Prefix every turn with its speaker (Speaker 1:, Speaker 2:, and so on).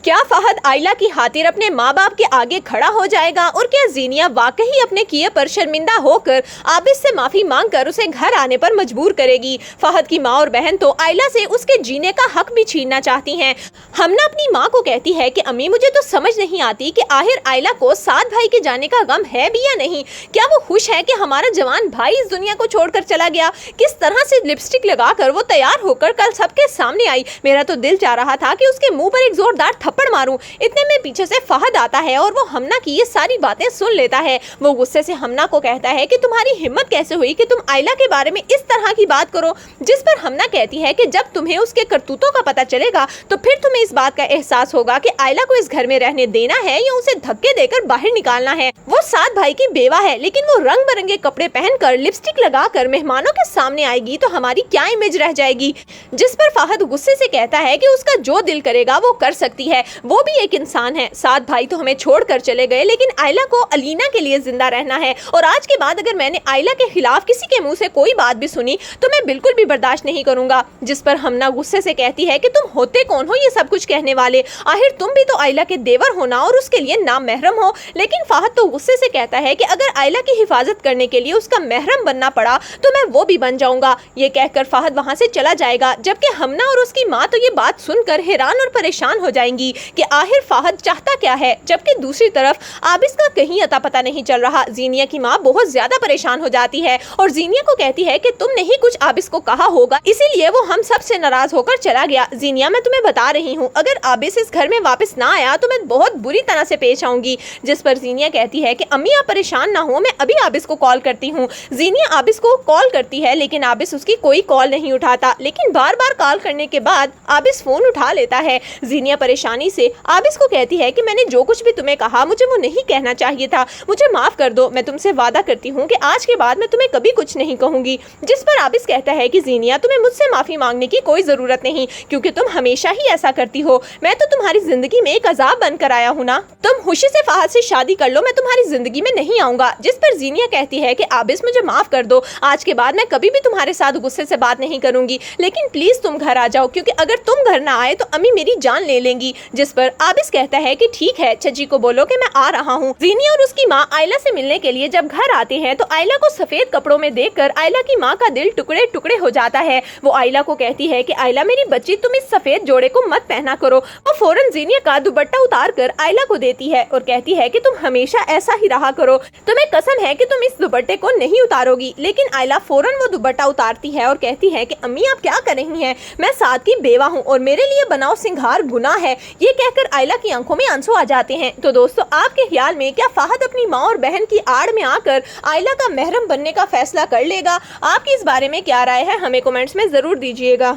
Speaker 1: क्या फहद आयला की खातिर अपने माँ बाप के आगे खड़ा हो जाएगा और क्या ज़ीनिया वाकई अपने किए पर शर्मिंदा होकर आबिद से माफी मांगकर उसे घर आने पर मजबूर करेगी। फहद की माँ और बहन तो आयला से उसके जीने का हक भी छीनना चाहती हैं। हमना अपनी माँ को कहती है कि अम्मी मुझे तो समझ नहीं आती कि आखिर आयला को सात भाई के जाने का गम है भी या नहीं। क्या वो खुश है कि हमारा जवान भाई इस दुनिया को छोड़कर चला गया। किस तरह से लिपस्टिक लगाकर वो तैयार होकर कल सबके सामने आई। मेरा तो दिल चाह रहा था कि उसके मुंह पर एक जोरदार थप्पड़ मारूं। इतने में पीछे से फहद आता है और वो हमना की ये सारी बातें सुन लेता है। वो गुस्से से हमना को कहता है कि तुम्हारी हिम्मत कैसे हुई कि तुम आयला के बारे में इस तरह की बात करो। जिस पर हमना कहती है कि जब तुम्हें उसके करतूतों का पता चलेगा तो फिर तुम्हें इस बात का एहसास होगा कि आयला को इस घर में रहने देना है या उसे धक्के देकर बाहर निकालना है। वो सात भाई की बेवा है, लेकिन वो रंग बिरंगे कपड़े पहनकर लिपस्टिक लगाकर मेहमानों के सामने आएगी तो हमारी क्या इमेज रह जाएगी। जिस पर फहद गुस्से से कहता है कि उसका जो दिल करेगा वो कर सकती है, वो भी एक इंसान है। सात भाई तो हमें छोड़कर चले गए, लेकिन आयला को अलीना के लिए जिंदा रहना है और आज के बाद अगर मैंने आयला के खिलाफ किसी के मुंह से कोई बात भी सुनी तो मैं बिल्कुल भी बर्दाश्त नहीं करूंगा। जिस पर हमना गुस्से से कहती है कि तुम होते कौन हो ये सब कुछ कहने वाले, आखिर तुम भी तो आयला के देवर हो ना और उसके लिए नाम महरम हो। लेकिन फहद तो गुस्से से कहता है कि अगर आयला की हिफाजत करने के लिए उसका महरम बनना पड़ा तो मैं वो भी बन जाऊंगा। ये कहकर फहद वहां से चला जाएगा, जबकि हमना और उसकी माँ तो ये बात सुनकर हैरान और परेशान हो जाएंगी कि आखिर फहद चाहता क्या है। जबकि दूसरी तरफ आबिस का कहीं अता पता नहीं चल रहा। ज़ीनिया की माँ बहुत ज्यादा परेशान हो जाती है और ज़ीनिया को कहती है कि तुमने ही कुछ आबिस को कहा होगा, इसीलिए वो हम सब से नाराज होकर चला गया। ज़ीनिया मैं तुम्हें बता रही हूँ, अगर आबिस इस घर में वापस ना आया तो मैं बहुत बुरी तरह से पेश आऊंगी। जिस पर ज़ीनिया कहती है कि अम्मी आप परेशान ना हो, मैं अभी आबिस को कॉल करती हूँ। ज़ीनिया आबिस को कॉल करती है, लेकिन आबिस उसकी कोई कॉल नहीं उठाता। लेकिन बार बार कॉल करने के बाद आबिस फोन उठा लेता है। ज़ीनिया परेशानी से आबिस को कहती है कि मैंने जो कुछ भी तुम्हें कहा मुझे वो नहीं कहना चाहिए था, मुझे माफ कर दो। मैं तुमसे वादा करती हूँ कि आज के बाद मैं तुम्हें कभी कुछ नहीं कहूंगी। जिस पर आबिस कहता है कि ज़ीनिया तुम्हें मुझसे माफी मांगने की कोई जरूरत नहीं, क्योंकि तुम हमेशा ही ऐसा करती हो। मैं तो तुम्हारी जिंदगी में एक अजाब बनकर आया हूँ ना। तुम खुशी से फहद से शादी कर लो, मैं तुम्हारी जिंदगी में नहीं आऊंगा। जिस पर ज़ीनिया कहती है कि आबिस मुझे माफ कर दो, आज के बाद मैं कभी भी तुम्हारे साथ गुस्से से बात नहीं करूंगी, लेकिन प्लीज तुम घर आ जाओ, क्योंकि अगर तुम घर ना आए तो अम्मी मेरी जान ले लेंगी। जिस पर आबिस कहता है कि ठीक है, चची को बोलो कि मैं आ रहा हूँ। ज़ीनिया और उसकी माँ आयला से मिलने के लिए जब घर आते हैं तो आयला को सफेद कपड़ों में देखकर आयला की माँ का दिल टुकड़े टुकड़े हो जाता है। वो आयला को कहती है कि आयला मेरी बच्ची, तुम इस सफेद जोड़े को मत पहना करो। वो फौरन ज़ीनिया का दुपट्टा उतार कर आयला को देती है और कहती है कि तुम हमेशा ऐसा ही रहा करो, तुम्हें कसम है कि तुम इस दुपट्टे को नहीं उतारोगी। लेकिन आयला फौरन वो दुपट्टा उतारती है और कहती है कि अम्मी आप क्या कर रही हैं, मैं साथ की बेवा हूँ और मेरे लिए बनाओ सिंगार गुनाह है। ये कहकर आयला की आंखों में आंसू आ जाते हैं। तो दोस्तों, आपके ख्याल में क्या फहद अपनी माँ और बहन की आड़ में आकर आयला का महरम बनने का फैसला कर लेगा? आपकी इस बारे में क्या राय है, हमें कमेंट्स में जरूर दीजिएगा।